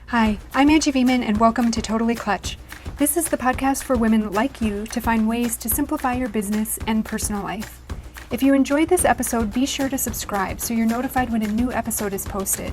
Hi, I'm Angie Veman, and welcome to Totally Clutch. This is the podcast for women like you to find ways to simplify your business and personal life. If you enjoyed this episode, be sure to subscribe so you're notified when a new episode is posted.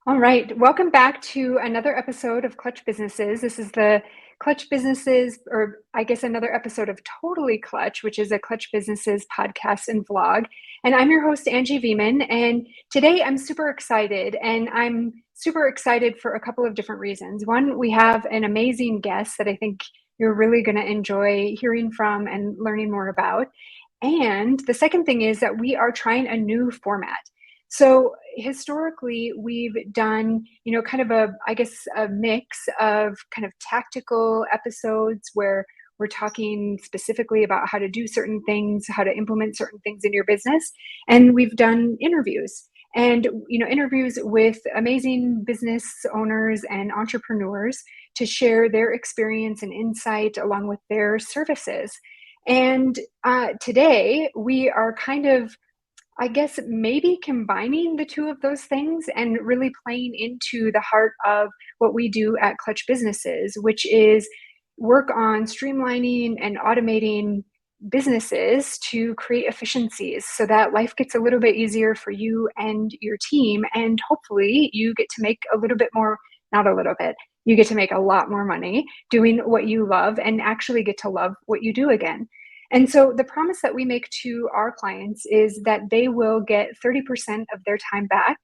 All right, welcome back to another episode of Clutch Businesses. This is the Clutch Businesses, or I guess another episode of Totally Clutch, which is a Clutch Businesses podcast and vlog. And I'm your host, Angie Veman. And today I'm super excited, and I'm super excited for a couple of different reasons. One, we have an amazing guest that I think you're really going to enjoy hearing from and learning more about. And the second thing is that we are trying a new format. So historically, we've done, kind of a mix of kind of tactical episodes where we're talking specifically about how to do certain things, how to implement certain things in your business. And we've done interviews and, interviews with amazing business owners and entrepreneurs to share their experience and insight along with their services. And today we are kind of, I guess, maybe combining the two of those things and really playing into the heart of what we do at Clutch Businesses, which is work on streamlining and automating businesses to create efficiencies so that life gets a little bit easier for you and your team. And hopefully you get to make a little bit more, not a little bit, you get to make a lot more money doing what you love and actually get to love what you do again. And so the promise that we make to our clients is that they will get 30% of their time back,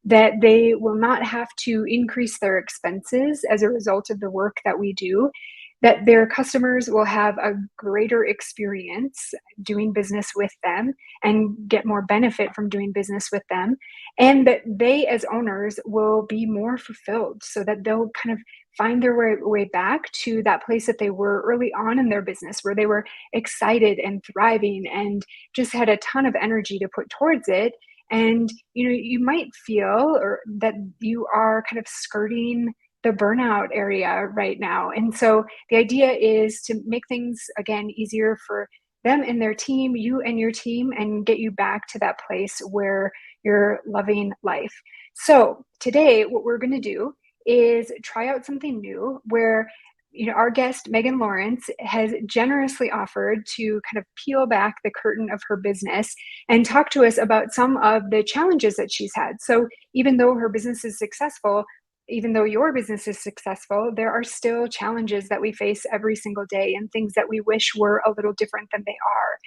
that they will not have to increase their expenses as a result of the work that we do, that their customers will have a greater experience doing business with them and get more benefit from doing business with them, and that they as owners will be more fulfilled so that they'll kind of find their way back to that place that they were early on in their business, where they were excited and thriving and just had a ton of energy to put towards it. And you might feel or that you are kind of skirting the burnout area right now. And so the idea is to make things, again, easier for them and their team, you and your team, and get you back to that place where you're loving life. So today, what we're going to do is try out something new where our guest Megan Lawrence has generously offered to kind of peel back the curtain of her business and talk to us about some of the challenges that she's had. So even though her business is successful, even though your business is successful, there are still challenges that we face every single day and things that we wish were a little different than they are.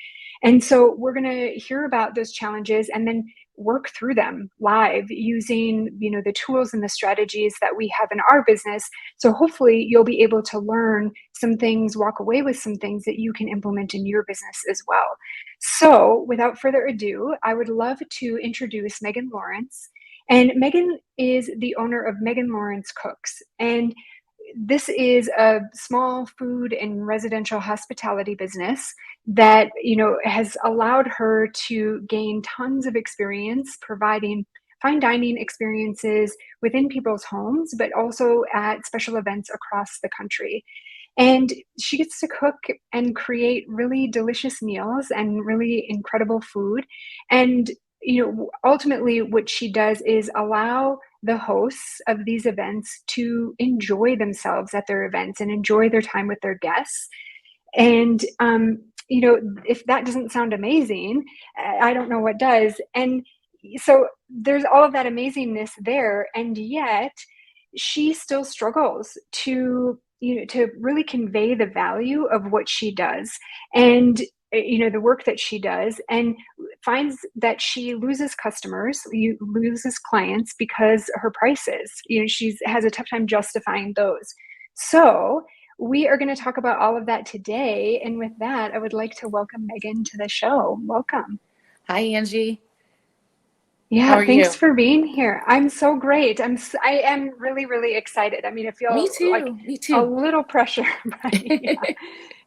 And so we're going to hear about those challenges and then work through them live using, the tools and the strategies that we have in our business. So hopefully you'll be able to learn some things, walk away with some things that you can implement in your business as well. So without further ado, I would love to introduce Megan Lawrence. And Megan is the owner of Megan Lawrence Cooks. And this is a small food and residential hospitality business that, has allowed her to gain tons of experience providing fine dining experiences within people's homes, but also at special events across the country. And she gets to cook and create really delicious meals and really incredible food. And ultimately what she does is allow the hosts of these events to enjoy themselves at their events and enjoy their time with their guests. And, if that doesn't sound amazing, I don't know what does. And so there's all of that amazingness there. And yet she still struggles to really convey the value of what she does. And the work that she does, and finds that she loses customers, loses clients because her prices, she has a tough time justifying those. So we are going to talk about all of that today. And with that, I would like to welcome Megan to the show. Welcome. Hi, Angie. How Yeah, are thanks you? for being here. I'm so great. I am really, really excited. I mean, I Me feel like too. Me a too. little pressure, but yeah,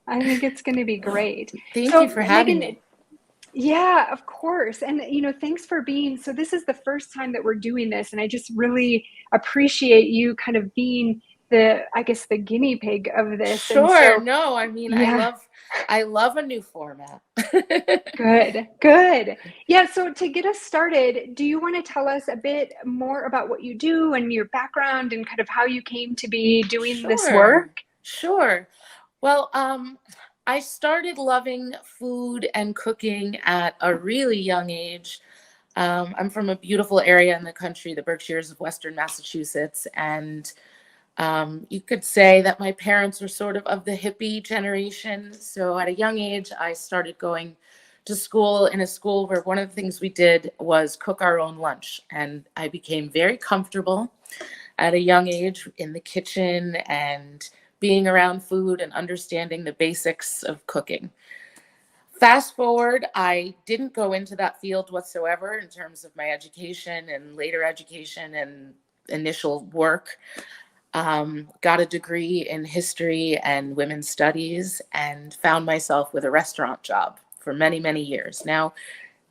I think it's going to be great. Thank you So, for having Megan, me. yeah, of course. And, thanks for being, so this is the first time that we're doing this. And I just really appreciate you kind of being I guess, the guinea pig of this. And Sure. so, No, I mean, yeah, I love a new format. Good, good. Yeah, so to get us started, do you want to tell us a bit more about what you do and your background and kind of how you came to be doing this Sure, work? sure. Well, I started loving food and cooking at a really young age. I'm from a beautiful area in the country, the Berkshires of Western Massachusetts, and you could say that my parents were sort of the hippie generation. So at a young age, I started going to school in a school where one of the things we did was cook our own lunch. And I became very comfortable at a young age in the kitchen and being around food and understanding the basics of cooking. Fast forward, I didn't go into that field whatsoever in terms of my education and later education and initial work. Got a degree in history and women's studies and found myself with a restaurant job for many, many years. Now,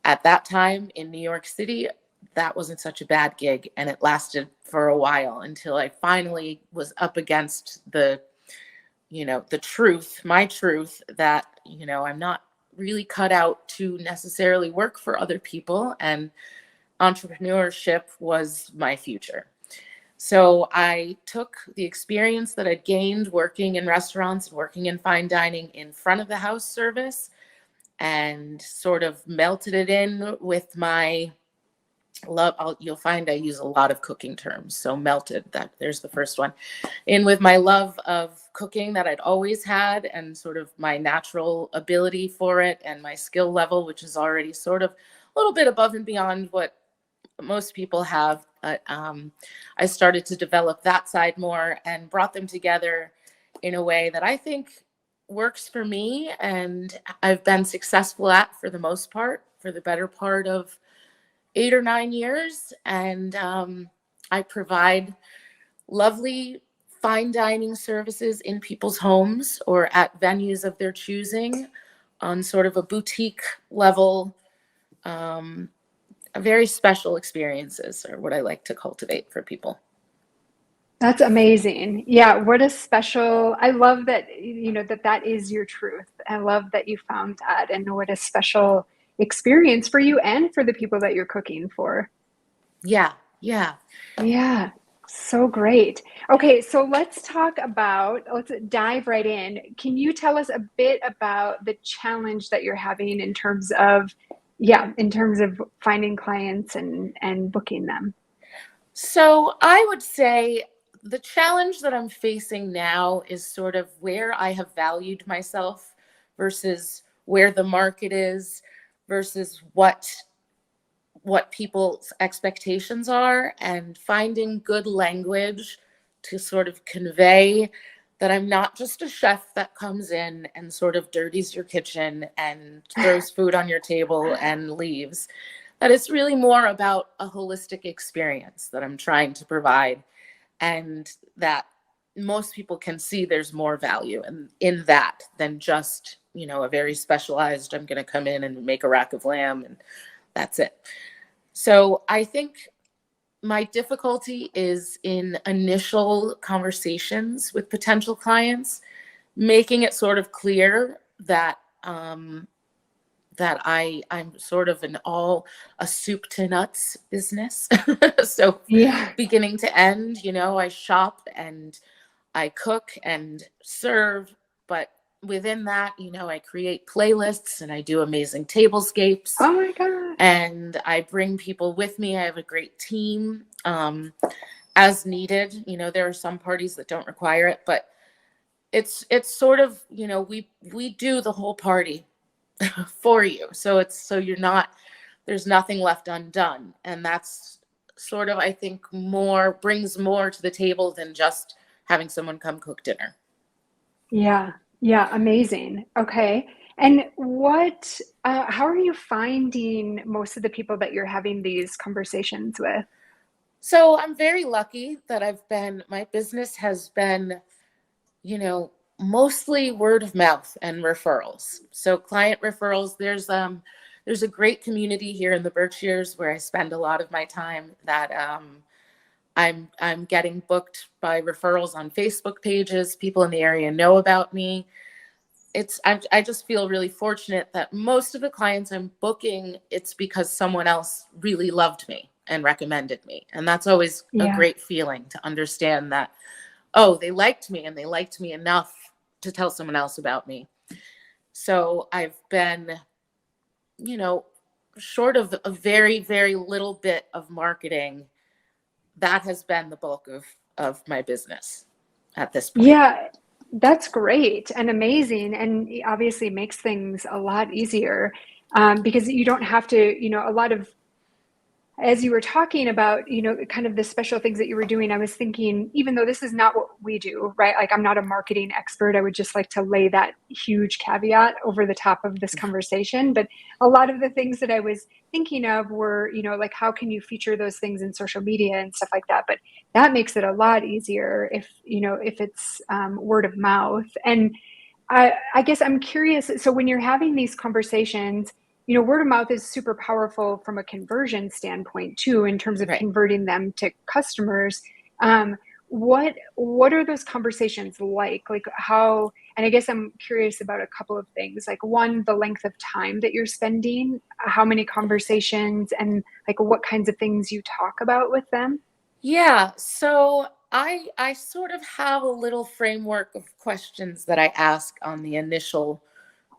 at that time in New York City, that wasn't such a bad gig, and it lasted for a while until I finally was up against the truth, my truth, that, I'm not really cut out to necessarily work for other people, and entrepreneurship was my future. So I took the experience that I'd gained working in restaurants and working in fine dining in front of the house service and sort of melted it in with my love. You'll find I use a lot of cooking terms. So melted, that there's the first one. In with my love of cooking that I'd always had and sort of my natural ability for it and my skill level, which is already sort of a little bit above and beyond what most people have. But I started to develop that side more and brought them together in a way that I think works for me and I've been successful at for the most part, for the better part of 8 or 9 years. And I provide lovely fine dining services in people's homes or at venues of their choosing on sort of a boutique level. Very special experiences are what I like to cultivate for people. That's amazing. Yeah, what a special, I love that, that is your truth. I love that you found that and what a special experience for you and for the people that you're cooking for. Yeah, yeah. Yeah, so great. Okay, so let's dive right in. Can you tell us a bit about the challenge that you're having in terms of, yeah, in terms of finding clients and booking them? So I would say the challenge that I'm facing now is sort of where I have valued myself versus where the market is versus what people's expectations are, and finding good language to sort of convey that I'm not just a chef that comes in and sort of dirties your kitchen and throws food on your table and leaves. That it's really more about a holistic experience that I'm trying to provide, and that most people can see there's more value in that than just, a very specialized, I'm going to come in and make a rack of lamb and that's it. So I think my difficulty is in initial conversations with potential clients, making it sort of clear that I'm sort of a soup to nuts business. So Yeah. beginning to end, I shop and I cook and serve, but within that, I create playlists and I do amazing tablescapes Oh my God. and I bring people with me. I have a great team as needed. There are some parties that don't require it, but it's sort of, we do the whole party for you. So you're not, there's nothing left undone. And that's sort of, I think, brings more to the table than just having someone come cook dinner. Yeah. Yeah. Amazing. Okay. And how are you finding most of the people that you're having these conversations with? So I'm very lucky that my business has been, mostly word of mouth and referrals. So client referrals, there's a great community here in the Berkshires where I spend a lot of my time that I'm getting booked by referrals on Facebook pages. People in the area know about me. I just feel really fortunate that most of the clients I'm booking, it's because someone else really loved me and recommended me. And that's always a Yeah. great feeling to understand that, oh, they liked me and they liked me enough to tell someone else about me. So I've been, you know, short of a very, very little bit of marketing, that has been the bulk of my business at this point. Yeah, that's great and amazing, and obviously makes things a lot easier, because you don't have to, a lot of, as you were talking about, kind of the special things that you were doing, I was thinking, even though this is not what we do, right? Like, I'm not a marketing expert. I would just like to lay that huge caveat over the top of this conversation. But a lot of the things that I was thinking of were, like, how can you feature those things in social media and stuff like that? But that makes it a lot easier if it's word of mouth. And I guess I'm curious. So when you're having these conversations, word of mouth is super powerful from a conversion standpoint too, in terms of Right. converting them to customers. What are those conversations like? Like how? And I guess I'm curious about a couple of things. Like one, the length of time that you're spending, how many conversations, and like what kinds of things you talk about with them. Yeah, so I sort of have a little framework of questions that I ask on the initial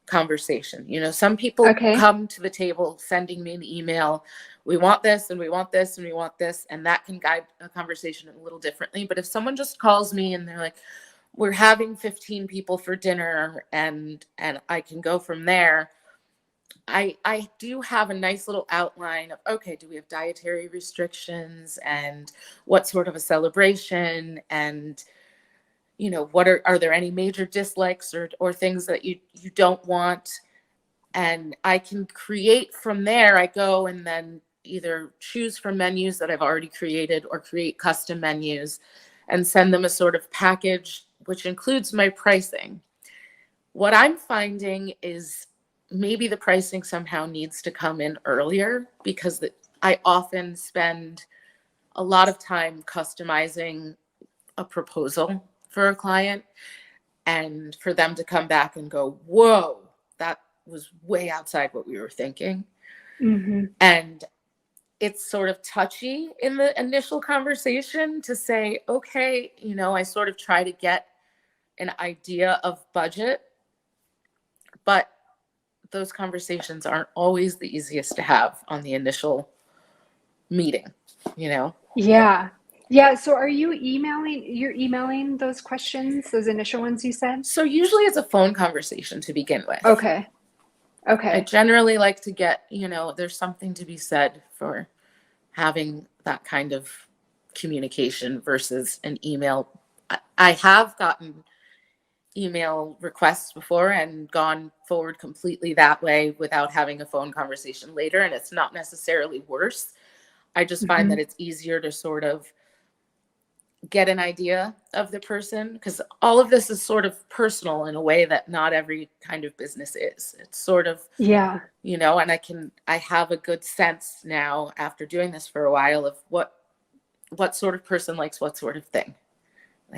conversation. Some people Okay. come to the table sending me an email, we want this and we want this and we want this, and that can guide a conversation a little differently. But if someone just calls me and they're like, we're having 15 people for dinner, and I can go from there. I do have a nice little outline of, okay, do we have dietary restrictions, and what sort of a celebration, and what are there any major dislikes or things that you don't want? And I can create from there. I go and then either choose from menus that I've already created or create custom menus and send them a sort of package which includes my pricing. What I'm finding is maybe the pricing somehow needs to come in earlier, because I often spend a lot of time customizing a proposal for a client, and for them to come back and go, whoa, that was way outside what we were thinking. Mm-hmm. And it's sort of touchy in the initial conversation to say, okay, I sort of try to get an idea of budget, but those conversations aren't always the easiest to have on the initial meeting. Yeah. Yeah. So you're emailing those questions, those initial ones you said? So usually it's a phone conversation to begin with. Okay. I Okay. generally like to get, there's something to be said for having that kind of communication versus an email. I have gotten email requests before and gone forward completely that way without having a phone conversation later, and it's not necessarily worse. I just find that Hmm. it's easier to sort of get an idea of the person, because all of this is sort of personal in a way that not every kind of business is. It's sort of, Yeah. and I have a good sense now after doing this for a while of what sort of person likes what sort of thing.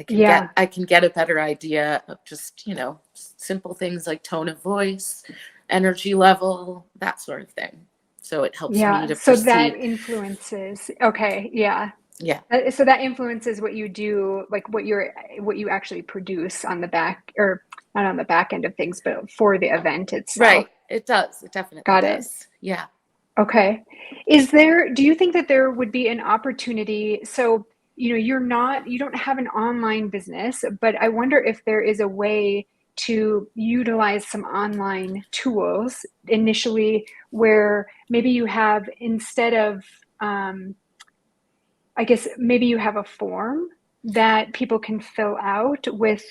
Yeah. I can get a better idea of just, simple things like tone of voice, energy level, that sort of thing. So it helps me Yeah. to So that perceive. influences. Okay. Yeah. Yeah. So that influences what you do, like what you actually produce on the back, or not on the back end of things, but for the event itself. Right. It does. It definitely Got it. does. Yeah. Okay. Do you think that there would be an opportunity? So, you don't have an online business, but I wonder if there is a way to utilize some online tools initially where maybe you have, instead of, I guess maybe you have a form that people can fill out with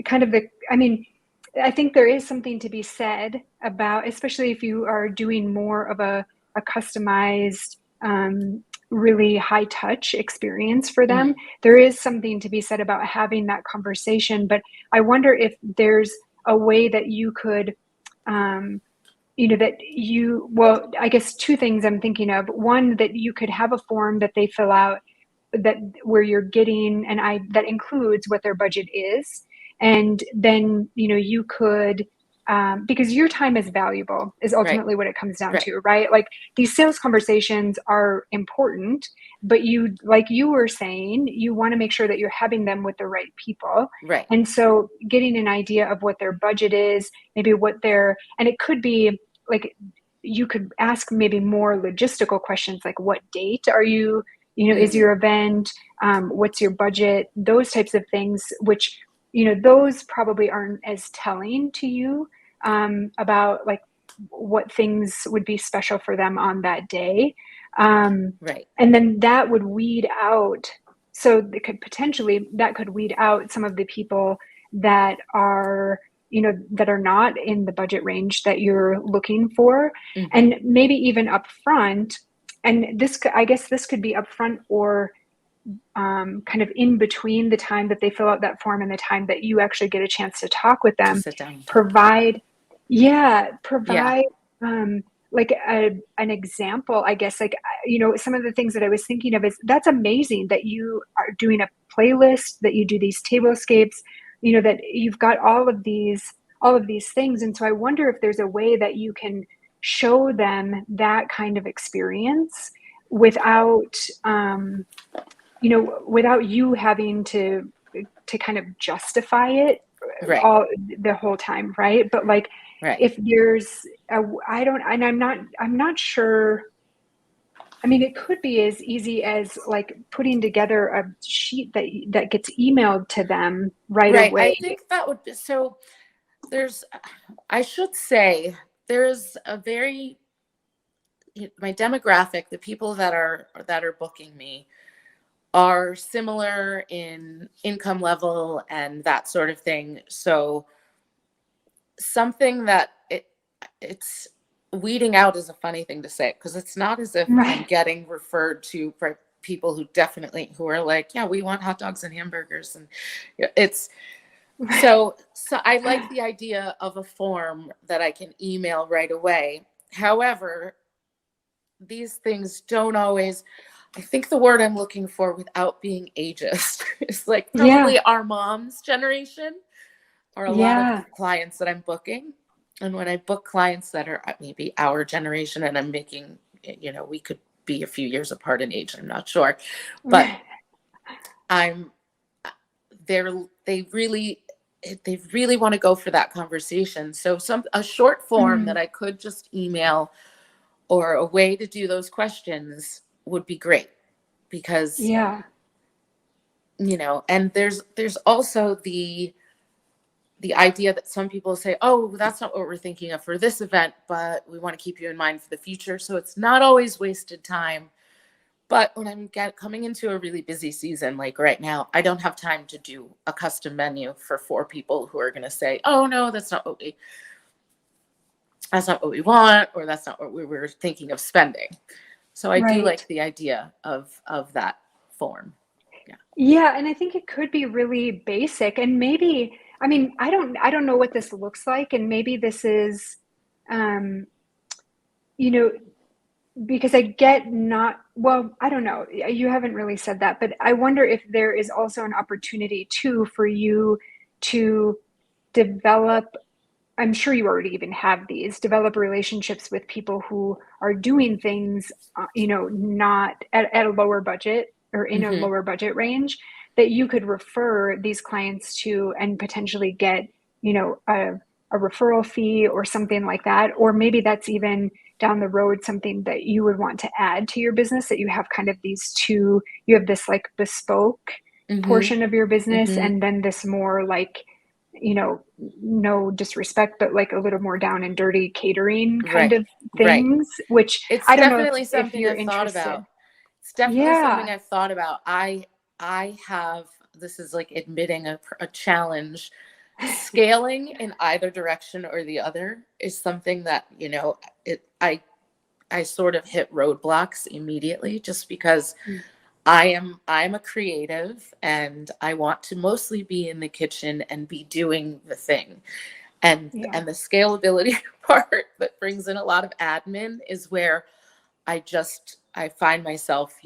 kind of I mean, I think there is something to be said about, especially if you are doing more of a customized, really high touch experience for them. Mhm. There is something to be said about having that conversation. But I wonder if there's a way that you could, well, I guess two things I'm thinking of. One, that you could have a form that they fill out, that where you're getting that includes what their budget is, and then you could because your time is valuable is Right. ultimately what it comes down Right. to, right? Like these sales conversations are important, but you, like you were saying, you want to make sure that you're having them with the right people. Right. And so getting an idea of what their budget is, maybe and it could be like, you could ask maybe more logistical questions like what date are you, is Mm, your event, what's your budget, those types of things, which, those probably aren't as telling to you about like what things would be special for them on that day. right. And then that would weed out, so that could weed out some of the people that are, that are not in the budget range that you're looking for. Hmm. And maybe even upfront, and I guess this could be upfront or kind of in between the time that they fill out that form and the time that you actually get a chance to talk with To them. sit down and talk. Provide, yeah, Yeah. provide like an example, I guess. Like, some of the things that I was thinking of is that's amazing that you are doing a playlist, that you do these tablescapes, that you've got all of these things. And so I wonder if there's a way that you can show them that kind of experience without without you having to kind of justify it Right. all the whole time, right? But like, Right. if there's I don't, and I'm not sure. I mean, it could be as easy as like putting together a sheet that gets emailed to them right Right. I away. think that would be so. There's, I should say, there's a very, my demographic, the people that are booking me are similar in income level and that sort of thing. So something that it's weeding out is a funny thing to say because it's not as if I'm Right. getting referred to for people who are like, yeah, we want hot dogs and hamburgers, and it's so I like the idea of a form that I can email right away. However, these things don't always, I think the word I'm looking for without being ageist is like Yeah. probably our mom's generation are a lot of Yeah. clients that I'm booking. And when I book clients that are maybe our generation and I'm making, we could be a few years apart in age, I'm not sure. But Right. I'm they're they really want to go for that conversation. So a short form that Mm. I could just email or a way to do those questions would be great because Yeah. and there's also the idea that some people say, oh, that's not what we're thinking of for this event, but we want to keep you in mind for the future. So it's not always wasted time. But when I'm coming into a really busy season, like right now, I don't have time to do a custom menu for 4 people who are going to say, oh, no, that's not what we want, or that's not what we were thinking of spending. So I do Right. like the idea of that form. Yeah. Yeah, and I think it could be really basic, and maybe, I mean, I don't know what this looks like, and maybe this is um you know because I get not, well, I don't know, you haven't really said that, but I wonder if there is also an opportunity too for you to develop, I'm sure you already even have these, develop relationships with people who are doing things, not at a lower budget or in a Hmm. lower budget range, that you could refer these clients to and potentially get, a referral fee or something like that. Or maybe that's even down the road something that you would want to add to your business, that you have kind of you have this like bespoke Hmm. portion of your business, Hmm. and then this more like, no disrespect, but like a little more down and dirty catering kind Right. of Right. things, which It's I don't know definitely if something you're I've thought interested. about. It's definitely something Yeah. I've thought about. I have, this is like admitting a challenge. Scaling in either direction or the other is something that, I sort of hit roadblocks immediately just because I'm a creative and I want to mostly be in the kitchen and be doing the thing. And Yeah. and the scalability part that brings in a lot of admin is where I find myself,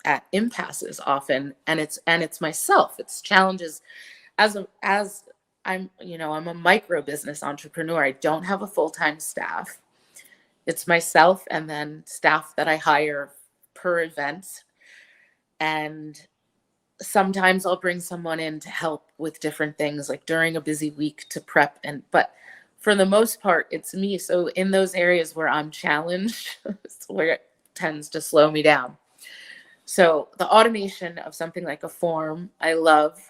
at impasses often, and it's myself. It's challenges as I'm a micro business entrepreneur. I don't have a full-time staff. It's myself and then staff that I hire per event. And sometimes I'll bring someone in to help with different things, like during a busy week to prep. But for the most part, it's me. So in those areas where I'm challenged, it's where it tends to slow me down. So the automation of something like a form, I love.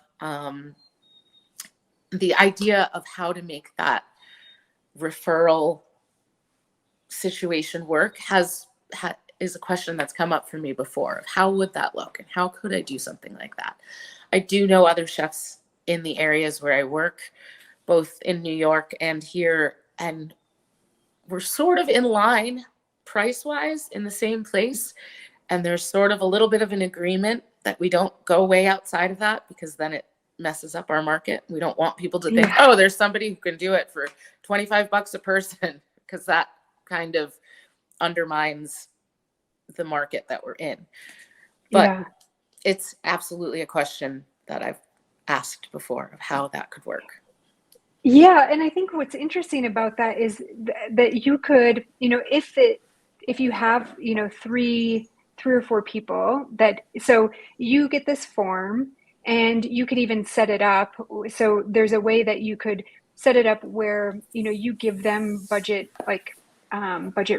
The idea of how to make that referral situation work is a question that's come up for me before. How would that look, and how could I do something like that? I do know other chefs in the areas where I work, both in New York and here, and we're sort of in line price-wise in the same place. And there's sort of a little bit of an agreement that we don't go way outside of that, because then it messes up our market. We don't want people to think, oh, there's somebody who can do it for $25 a person, because that kind of undermines the market that we're in. But it's absolutely a question that I've asked before of how that could work. Yeah, and I think what's interesting about that is that you could, if you have, three or four people so you get this form, and you could even set it up. So there's a way that you could set it up where, you give them budget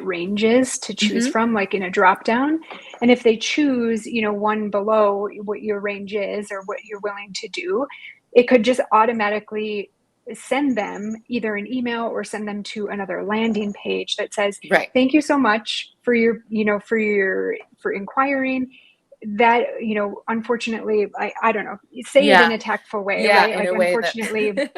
ranges to choose from, like in a drop down. And if they choose, one below what your range is or what you're willing to do, it could just automatically send them either an email or send them to another landing page that says, thank you so much for for inquiring. That, unfortunately, I don't know, say it in a tactful way, right? In a way unfortunately,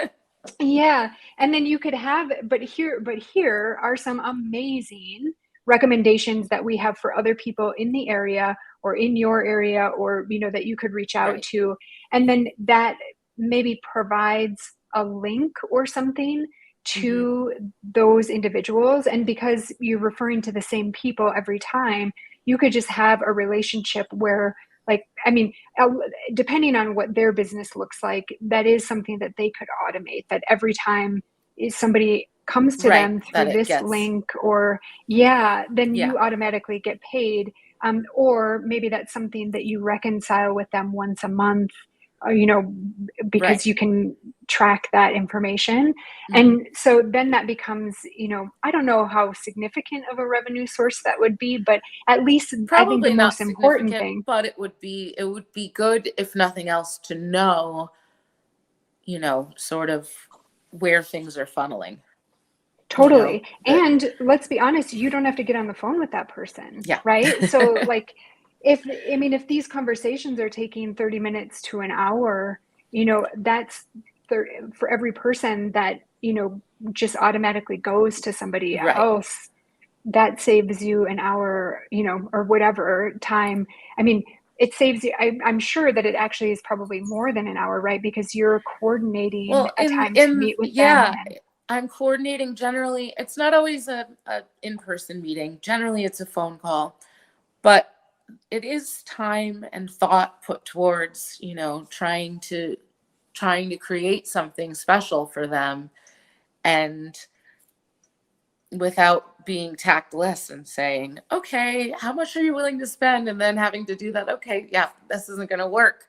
yeah. And then you could have, but here are some amazing recommendations that we have for other people in the area or in your area, or, that you could reach out to. And then that maybe provides a link or something to those individuals. And because you're referring to the same people every time, you could just have a relationship where, depending on what their business looks like, that is something that they could automate, that every time somebody comes to them through this link, or then you automatically get paid. Or maybe that's something that you reconcile with them once a month, because you can track that information. And so then that becomes, I don't know how significant of a revenue source that would be, but at least probably I think the most important thing. But it would be good, if nothing else, to know, sort of where things are funneling. Totally. And let's be honest, you don't have to get on the phone with that person. Yeah. Right. So like, if these conversations are taking 30 minutes to an hour, that's for every person that, just automatically goes to somebody else, that saves you an hour, or whatever time. It saves you. I'm sure that it actually is probably more than an hour, right? Because you're coordinating a time to meet with them. I'm coordinating. Generally, it's not always a in-person meeting. Generally, it's a phone call, but it is time and thought put towards, trying to create something special for them, and without being tactless and saying, okay, how much are you willing to spend? And then having to do that. Okay, yeah, this isn't going to work.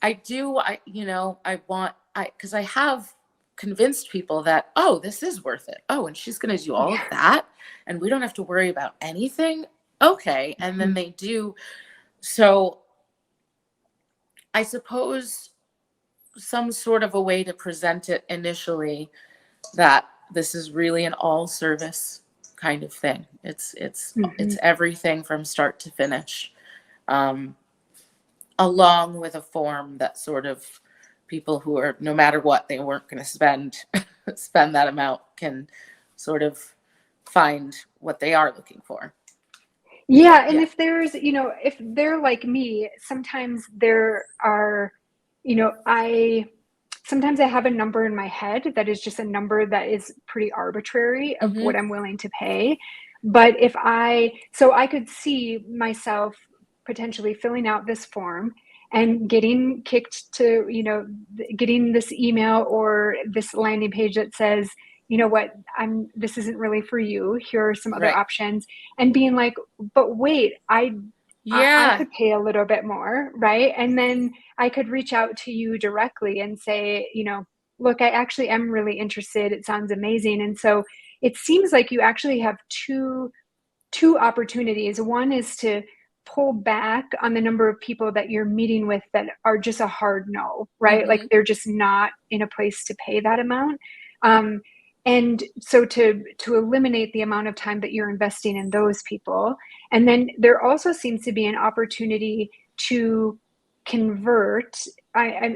Because I have convinced people that, oh, this is worth it. Oh, and she's going to do all of that, and we don't have to worry about anything. Okay. And then they do. So I suppose some sort of a way to present it initially, that this is really an all service kind of thing. It's everything from start to finish, along with a form that sort of people who are, no matter what they weren't going to spend that amount, can sort of find what they are looking for. Yeah. And if there's, if they're like me, sometimes there are, sometimes I have a number in my head that is just a number that is pretty arbitrary of what I'm willing to pay. But so I could see myself potentially filling out this form and getting kicked to, getting this email or this landing page that says, you know what, this isn't really for you. Here are some other Right. options. And being like, but wait, I Yeah. could pay a little bit more, right? And then I could reach out to you directly and say, look, I actually am really interested. It sounds amazing. And so it seems like you actually have two opportunities. One is to pull back on the number of people that you're meeting with that are just a hard no, right? Like Hmm. they're just not in a place to pay that amount. Um, and so to eliminate the amount of time that you're investing in those people. And then there also seems to be an opportunity to convert,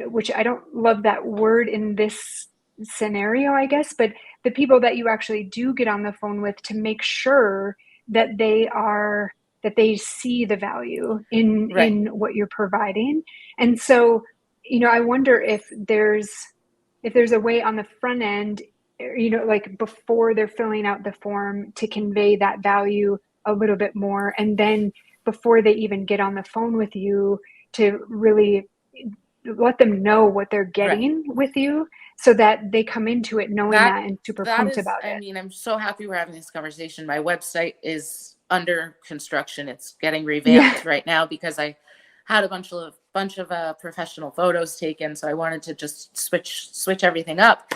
which I don't love that word in this scenario, I guess, but the people that you actually do get on the phone with, to make sure that they see the value Right. in what you're providing. And so, I wonder if there's a way on the front end, like before they're filling out the form, to convey that value a little bit more, and then before they even get on the phone with you, to really let them know what they're Right. getting with you, so that they come into it knowing That that and super that pumped is, about I it. mean, I'm so happy we're having this conversation. My website is under construction. It's getting Yeah. revamped right now because I had a bunch of professional photos taken, so I wanted to just switch everything up.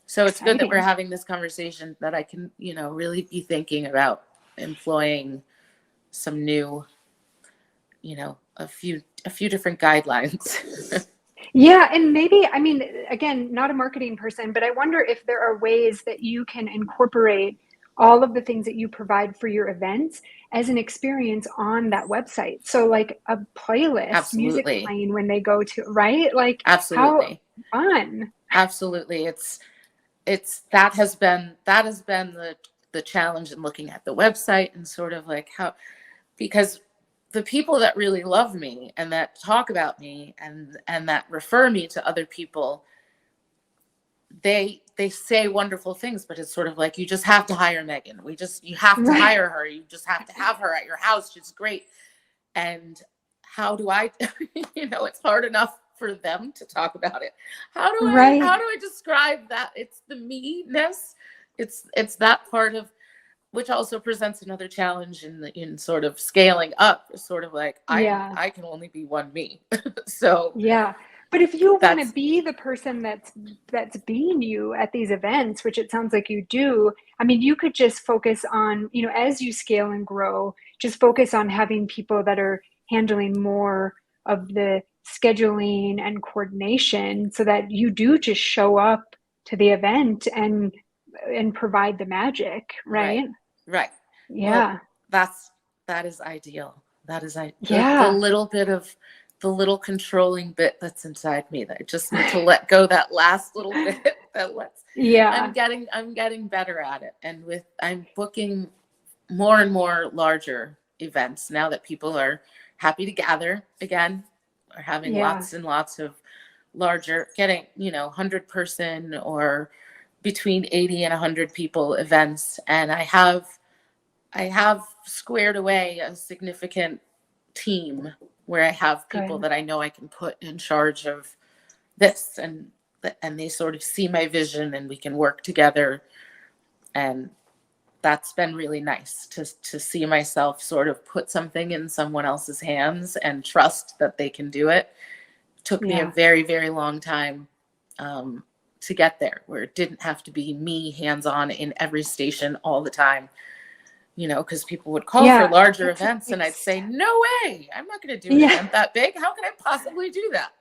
So it's good that we're Exciting. having this conversation, that I can, really be thinking about employing some new, a few different guidelines. Yeah, and maybe, I mean, again, not a marketing person, but I wonder if there are ways that you can incorporate all of the things that you provide for your events as an experience on that website. So, like a playlist, music Absolutely. playing when they go to, right? Like, how Absolutely. fun. Absolutely. It's that has been the challenge in looking at the website, and sort of like how, because the people that really love me and that talk about me and that refer me to other people, they say wonderful things, but it's sort of like, you just have to hire Megan. You have to Right, hire her. You just have to have her at your house. She's great. And how do I, it's hard enough for them to talk about it. How right. do I describe that? It's the me-ness. It's that part of, which also presents another challenge in sort of scaling up. Sort of like, Yeah. I can only be one me. So Yeah. But if you want to that's be the person that's being you at these events, which it sounds like you do, I mean, you could just focus on, as you scale and grow, just focus on having people that are handling more of the scheduling and coordination, so that you do just show up to the event and provide the magic, right. right? Right. Well, Yeah. that is ideal. That is the Yeah. little bit of, the little controlling bit that's inside me, that I just need to let go, that last little bit that lets, Yeah. I'm getting better at it. And I'm booking more and more larger events now that people are happy to gather again, are having Yeah. lots and lots of larger, getting, 100-person or between 80 and 100 people events. And I have squared away a significant team where I have people Good. that I know I can put in charge of this, and they sort of see my vision, and we can work together. And that's been really nice to see myself sort of put something in someone else's hands and trust that they can do it. Took me a Yeah. very, very long time to get there, where it didn't have to be me hands on in every station all the time, because people would call for Yeah. larger It's events, and I'd say, no way, I'm not going to do an yeah. event that big. How can I possibly do that?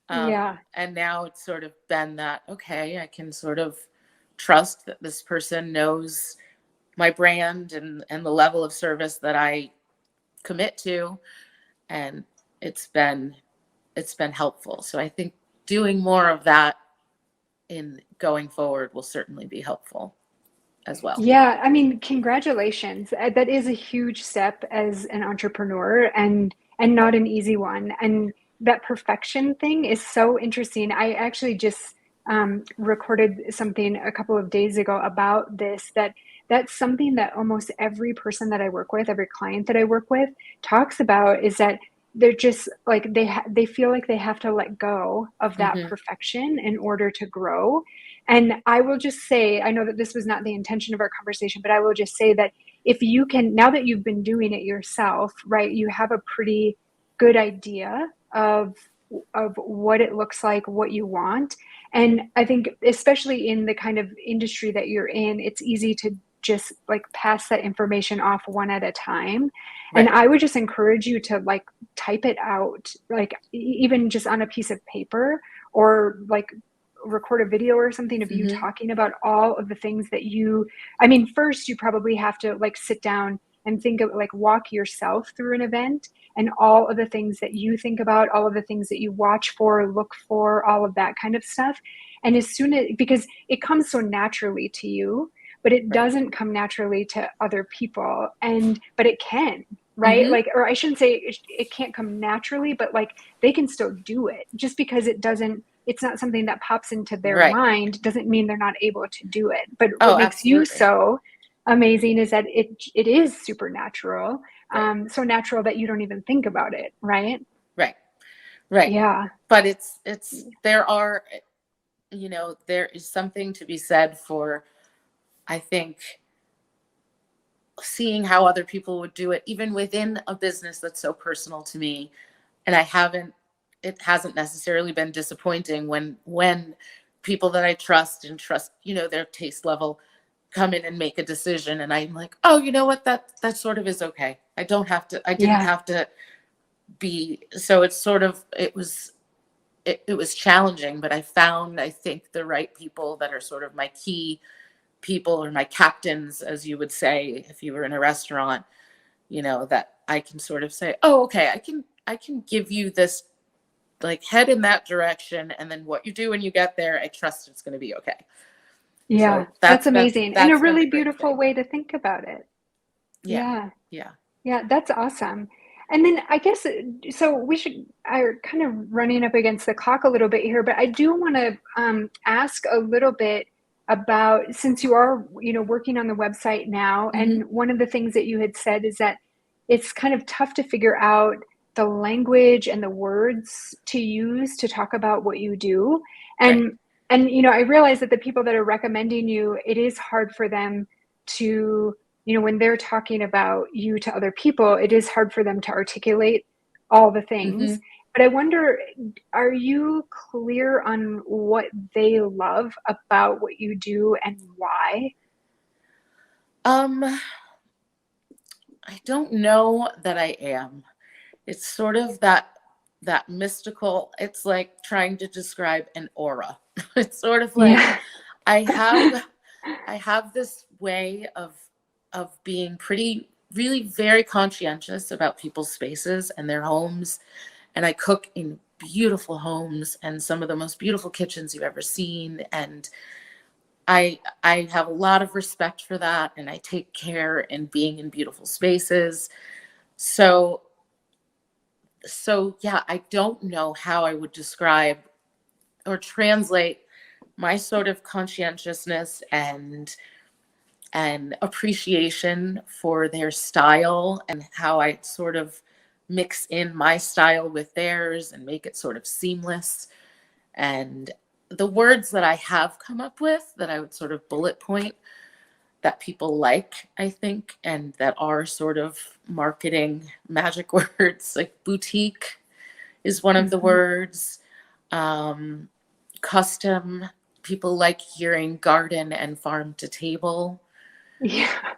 Yeah. And now it's sort of been that, okay, I can sort of trust that this person knows my brand and the level of service that I commit to. And it's been helpful. So I think doing more of that in going forward will certainly be helpful as well. Yeah. I mean, congratulations. That is a huge step as an entrepreneur, and not an easy one. And that perfection thing is so interesting. I actually just recorded something a couple of days ago about this, that's something that almost every person that I work with, every client that I work with talks about, is that they're just like they feel like they have to let go of that Hmm. perfection in order to grow. And I will just say, I know that this was not the intention of our conversation, but I will just say that if you can, now that you've been doing it yourself, right, you have a pretty good idea of what it looks like, what you want. And I think especially in the kind of industry that you're in, it's easy to just like pass that information off one at a time. And Right. I would just encourage you to like type it out, like even just on a piece of paper, or like record a video or something of you Hmm. talking about all of the things that you, I mean, first you probably have to like sit down and think of like walk yourself through an event and all of the things that you think about, all of the things that you watch for, look for, all of that kind of stuff. And as soon as, because it comes so naturally to you, but it Right. doesn't come naturally to other people. And, but it can, right? Hmm. Like, or I shouldn't say it can't come naturally, but like they can still do it. Just because it doesn't, it's not something that pops into their Right. mind doesn't mean they're not able to do it. But what Oh, makes you absolutely. so amazing is that it is supernatural, Right. so natural that you don't even think about it, right? Right. Right. Yeah. But there are, there is something to be said for, I think, seeing how other people would do it, even within a business that's so personal to me. And it hasn't necessarily been disappointing when people that I trust and trust, their taste level come in and make a decision. And I'm like, oh, you know what? That sort of is okay. I didn't Yeah. have to be, so it's sort of, it was challenging, but I found, I think, the right people that are sort of my key people, or my captains, as you would say, if you were in a restaurant, that I can sort of say, oh, okay, I can give you this, like, head in that direction. And then what you do when you get there, I trust it's going to be okay. Yeah. So That's that's been, amazing. And a that's been the really great beautiful thing. way to think about it. Yeah. Yeah. Yeah. Yeah, that's awesome. And then I guess so we should are kind of running up against the clock a little bit here, but I do want to ask a little bit about, since you are, working on the website now, Hmm. and one of the things that you had said is that it's kind of tough to figure out the language and the words to use to talk about what you do. Right. And I realize that the people that are recommending you, it is hard for them to, when they're talking about you to other people, it is hard for them to articulate all the things. Hmm. But I wonder, are you clear on what they love about what you do and why? Um, I don't know that I am. It's sort of that mystical, it's like trying to describe an aura. It's sort of like Yeah. I have I have this way of being pretty, really very conscientious about people's spaces and their homes. And I cook in beautiful homes and some of the most beautiful kitchens you've ever seen. And I have a lot of respect for that, and I take care in being in beautiful spaces. So yeah, I don't know how I would describe or translate my sort of conscientiousness and appreciation for their style, and how I sort of mix in my style with theirs and make it sort of seamless. And the words that I have come up with that I would sort of bullet point that people like, I think, and that are sort of marketing magic words, like boutique is one of the Mhm. words. Um, Custom, people like hearing garden and farm to table. Yeah.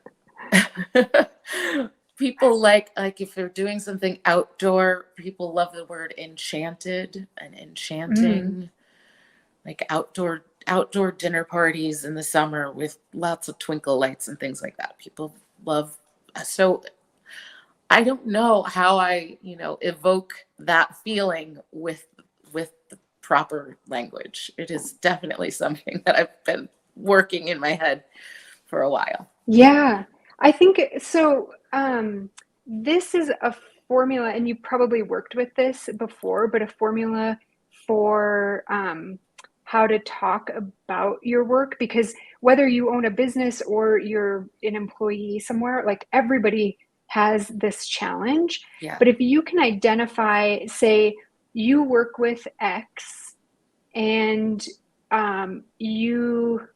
People like if they're doing something outdoor, people love the word enchanted and Mm. enchanting, like outdoor dinner parties in the summer with lots of twinkle lights and things like that. People love. So I don't know how I, evoke that feeling with the proper language. It is definitely something that I've been working in my head for a while. Yeah. I think so. This is a formula, and you probably worked with this before, but a formula for how to talk about your work, because whether you own a business or you're an employee somewhere, like everybody has this challenge. Yeah. But if you can identify, say, you work with X and you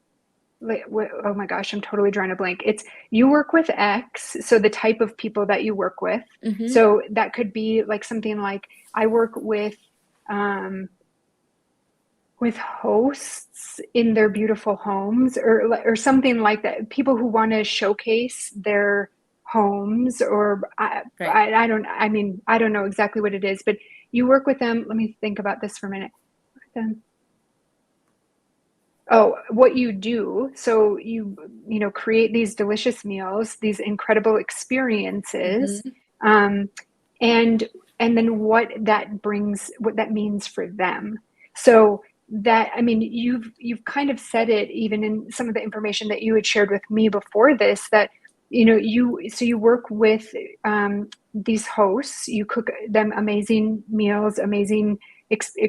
like, oh my gosh, I'm totally drawing a blank. It's you work with X, so the type of people that you work with. Mm-hmm. So that could be like something like I work um, with hosts in their beautiful homes, or something like that. People who want to showcase their homes, or Right. I don't. I mean, I don't know exactly what it is, but you work with them. Let me think about this for a minute. Oh, what you do. So you know, create these delicious meals, these incredible experiences, Mm-hmm. um, and and then what that means for them. So that, I mean, you've kind of said it even in some of the information that you had shared with me before this, that you know, you work with these hosts, you cook them amazing meals,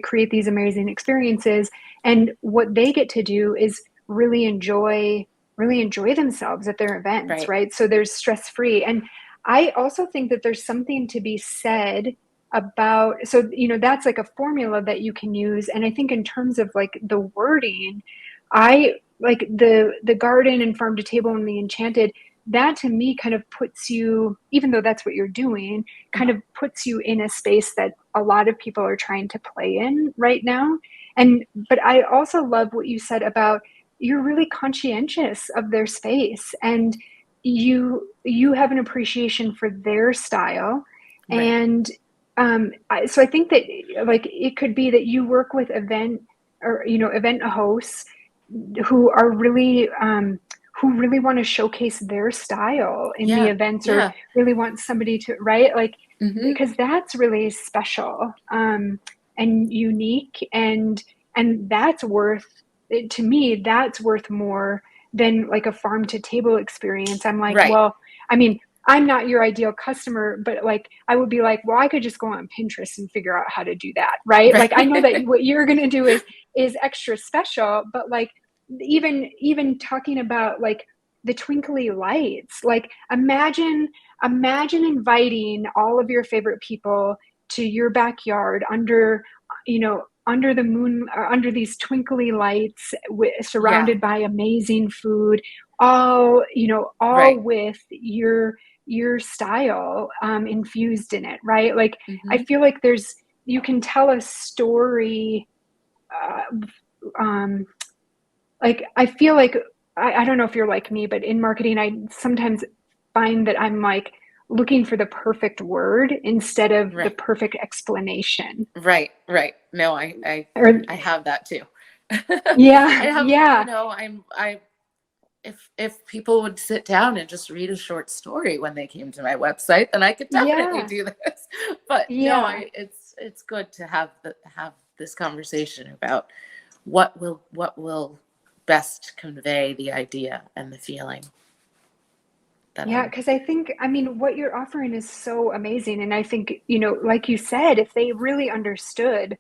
create these amazing experiences, and what they get to do is really enjoy themselves at their events, Right. right? So there's stress free. And I also think that there's something to be said about, so you know, that's like a formula that you can use. And I think in terms of like the wording, I like the garden and farm to table and the enchanted, that to me kind of puts you, even though that's what you're doing, kind Uh-huh. of puts you in a space that a lot of people are trying to play in right now. And but I also love what you said about you're really conscientious of their space, and you have an appreciation for their style. Right. And so I think that like it could be that you work with event hosts who are who really want to showcase their style in the Yeah. events, or Yeah. really want somebody to, right, like, Mm-hmm. because that's really special, and unique, and that's worth, to me, that's worth more than like a farm to table experience. I'm like, Right. well, I mean, I'm not your ideal customer, but like I would be like, well, I could just go on Pinterest and figure out how to do that, right? Like I know that Right. what you're going to do is extra special, but like even talking about like the twinkly lights, like imagine inviting all of your favorite people to your backyard under, you know, under the moon, or under these twinkly lights, Yeah. surrounded by amazing food, all, you know, all Right. with your style infused in it, right? Like I Mm-hmm. feel like there's, you can tell a story, uh, um, like I feel like, I don't know if you're like me, but in marketing I sometimes find that I'm like looking for the perfect word instead of the Right. perfect explanation. Right. Right. No, Or I have that too. I yeah, have, yeah, I if people would sit down and just read a short story when they came to my website, then I could definitely yeah, do this. But no, yeah. I it's good to have this conversation about what will best convey the idea and the feeling that Yeah, I'm because I think, I mean, what you're offering is so amazing. And I think, you know, like you said, if they really understood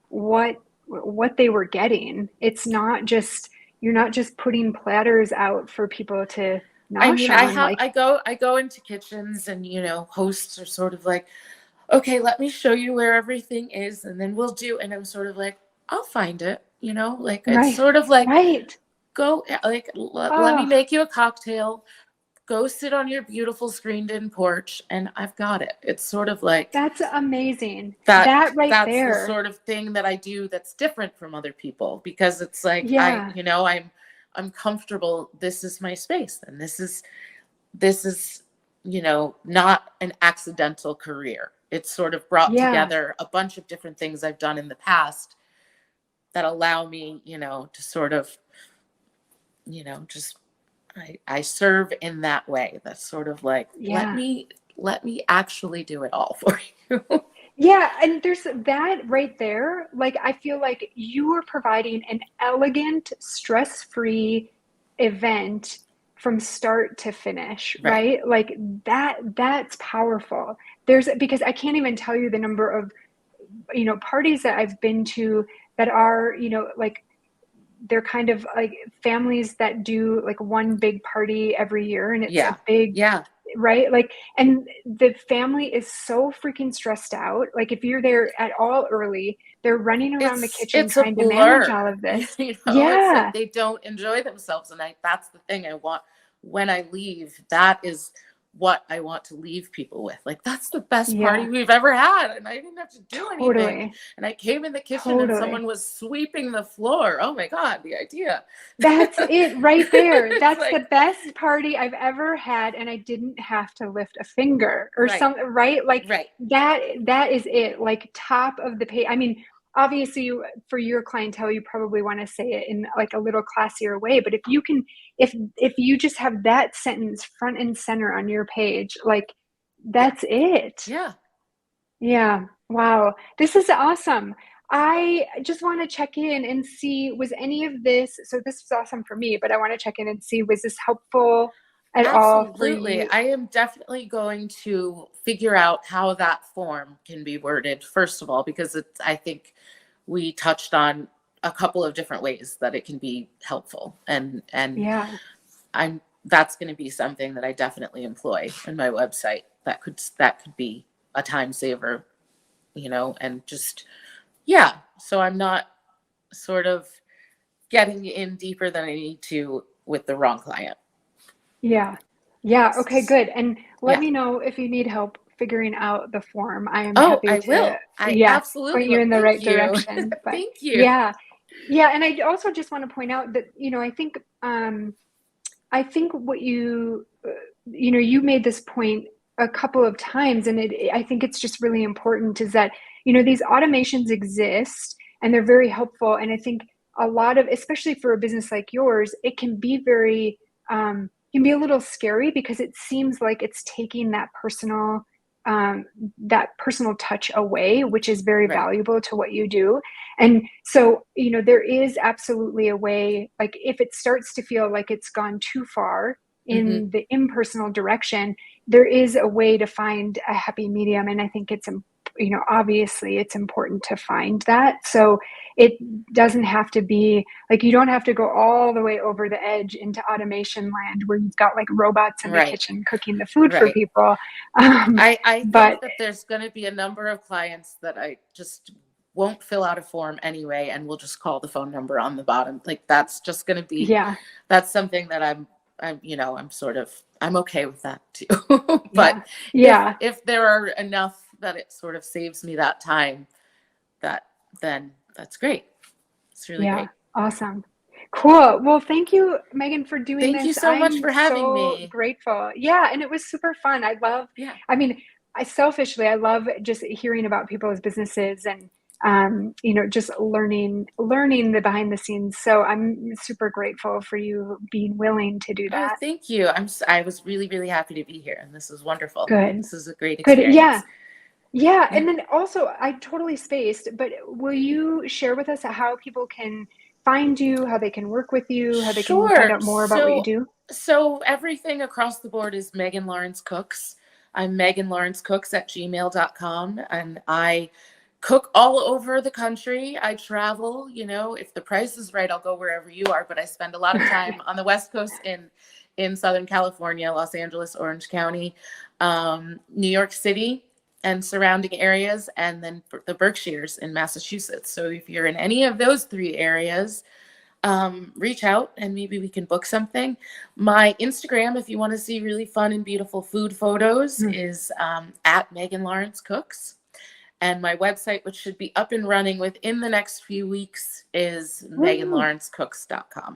what what they were getting, it's not just, you're not just putting platters out for people to I nosh mean, on. Like, I go into kitchens and hosts are sort of like, okay, let me show you where everything is and then we'll do, and I'm sort of like, I'll find it, like it's right, sort of like right. go like let me Oh, make you a cocktail, go sit on your beautiful screened in porch and I've got it. It's sort of like that's amazing. that That right that's the there. sort of thing that I do that's different from other people, because it's like Yeah, I'm comfortable. This is my space, and this is not an accidental career. It's sort of brought yeah, together a bunch of different things I've done in the past that allow me, to sort of, just I serve in that way. That's sort of like, yeah. let me actually do it all for you. Yeah, and there's that right there. Like, I feel like you are providing an elegant, stress-free event from start to finish, Right. right? Like that's powerful. There's, because I can't even tell you the number of, you know, parties that I've been to that are, you know, like they're kind of like families that do like one big party every year, and it's a Yeah. big, Yeah. right? Like, and the family is so freaking stressed out. Like, if you're there at all early, they're running around the kitchen It's a trying to manage blur. all of this. It's Yeah. like they don't enjoy themselves, and that's the thing I want when I leave. That is what I want to leave people with. Like, that's the best party Yeah. we've ever had, and I didn't have to do anything. Totally. And I came in the kitchen and someone Totally. was sweeping the floor. Oh my God, the idea. That's it right there. It's That's the like, best party I've ever had, and I didn't have to lift a finger or right, something, right? Like, right. that is it. Like, top of the page. I mean, obviously, for your clientele, you probably want to say it in like a little classier way, but if you can, if you just have that sentence front and center on your page, like, Yeah. that's it. Yeah. Yeah. Wow. This is awesome. I just want to check in and see, was any of this, so this was awesome for me, but I want to check in and see, was this helpful at all for Absolutely. you? I am definitely going to figure out how that form can be worded, first of all, because I think we touched on a couple of different ways that it can be helpful. And Yeah. that's going to be something that I definitely employ in my website. That could be a time saver, and just, yeah. So I'm not sort of getting in deeper than I need to with the wrong client. Yeah. Yeah. Okay, good. And let Yeah. me know if you need help figuring out the form. I am Oh, happy I to, will. I yeah, absolutely point you will. in the Thank right you. direction. But Thank you. yeah. Yeah. And I also just want to point out that, I think what you made this point a couple of times, and I think it's just really important is that, these automations exist and they're very helpful. And I think a lot of, especially for a business like yours, it can be can be a little scary because it seems like it's taking um, that personal touch away, which is very Right. valuable to what you do. And so, there is absolutely a way, like, if it starts to feel like it's gone too far Mm-hmm. in the impersonal direction, there is a way to find a happy medium. And I think obviously it's important to find that. So it doesn't have to be like, you don't have to go all the way over the edge into automation land where you've got like robots in the Right. kitchen cooking the food for Right. people. I But think that there's going to be a number of clients that I just won't fill out a form anyway, and we'll just call the phone number on the bottom. Like, that's just going to be, yeah, that's something that I'm okay with that too. yeah, But yeah, if there are enough that it sort of saves me that time, then that's great. It's really yeah. great. Awesome. Cool. Well, thank you, Megan, for doing Thank you this. so much I'm for having so me. grateful. Yeah, and it was super fun. Yeah. I mean, I love just hearing about people's businesses and just learning the behind the scenes. So I'm super grateful for you being willing to do Oh, that. thank you. I was really, really happy to be here, and this was wonderful. Good. This is a great Good. Yeah. experience. Yeah. Yeah. And then also, I totally spaced, but will you share with us how people can find you, how they can work with you, how they can find Sure. out more about what you do? So everything across the board is Megan Lawrence Cooks. I'm Megan Lawrence Cooks at gmail.com, and I cook all over the country. I travel, if the price is right, I'll go wherever you are, but I spend a lot of time on the West Coast in Southern California, Los Angeles, Orange County, New York City, and surrounding areas, and then the Berkshires in Massachusetts. So if you're in any of those three areas, reach out and maybe we can book something. My Instagram, if you want to see really fun and beautiful food photos, Mm. is at Megan Lawrence Cooks. And my website, which should be up and running within the next few weeks, is Woo. meganlawrencecooks.com.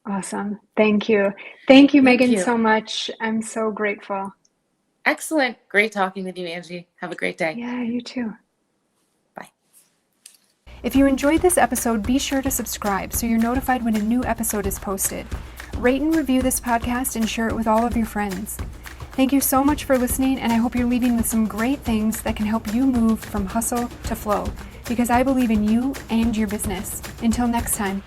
Awesome. Thank you. Thank you, Thank Megan, you. so much. I'm so grateful. Excellent. Great talking with you, Angie. Have a great day. Yeah, you too. Bye. If you enjoyed this episode, be sure to subscribe so you're notified when a new episode is posted. Rate and review this podcast and share it with all of your friends. Thank you so much for listening, and I hope you're leaving with some great things that can help you move from hustle to flow, because I believe in you and your business. Until next time.